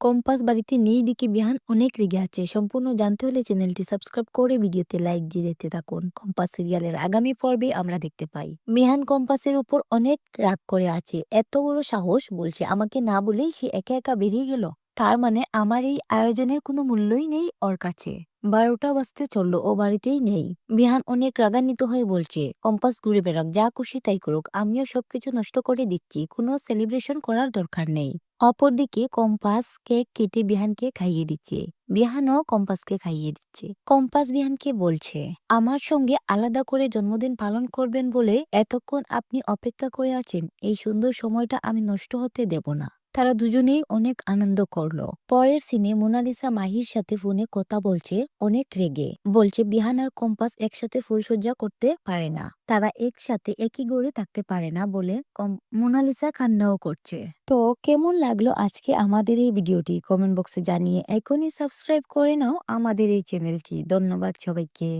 Compass বাড়িতে নেই দেখে বিহান অনেক রেগে আছে। সম্পূর্ণ জানতে হলে চ্যানেলটি সাবস্ক্রাইব করে ভিডিওতে লাইক দিয়ে যেতে থাকুন। কম্পাস সিরিয়ালের আগামী পর্বে আমরা দেখতে পাই বিহান কম্পাসের উপর অনেক রাগ করে আছে। এত বড় সাহস, বলছে আমাকে না বলেই সে একা একা বেরিয়ে গেল। তার মানে আমার এই আয়োজনের কোনো মূল্যই নেই ওর কাছে। 12টা বাজতে চললো, ও বাড়িতেই নেই। বিহান অনেক রাগান্বিত হয়ে বলছে, কম্পাস ঘুরে বেড়াক, যা খুশি তাই করুক, আমিও সবকিছু নষ্ট করে দিচ্ছি, কোনো সেলিব্রেশন করার দরকার নেই। অপরদিকে কম্পাস কেক কেটে বিহানকে খাইয়ে দিচ্ছে। বিহানও কম্পাসকে খাইয়ে দিচ্ছে। কম্পাস বিহানকে বলছে, আমার সঙ্গে আলাদা করে জন্মদিন পালন করবেন বলে এতক্ষণ আপনি অপেক্ষা করে আছেন, এই সুন্দর সময়টা আমি নষ্ট হতে দেব না। তারা দুজনেই অনেক আনন্দ করলো। পরের সিনে মোনালিসা মাহির সাথে ফোনে কথা বলছে, অনেক রেগে। বলছে বিহান আর কম্পাস একসাথে ফুলসজ্জা করতে পারে না, তারা একসাথে একই ঘরে থাকতে পারে না বলে মোনালিসা কান্নাও করছে। তো কেমন লাগলো আজকে আমাদের এই ভিডিওটি কমেন্ট বক্সে জানিয়ে এখনই সাবস্ক্রাইব করে নাও আমাদের এই চ্যানেলটি। ধন্যবাদ সবাইকে।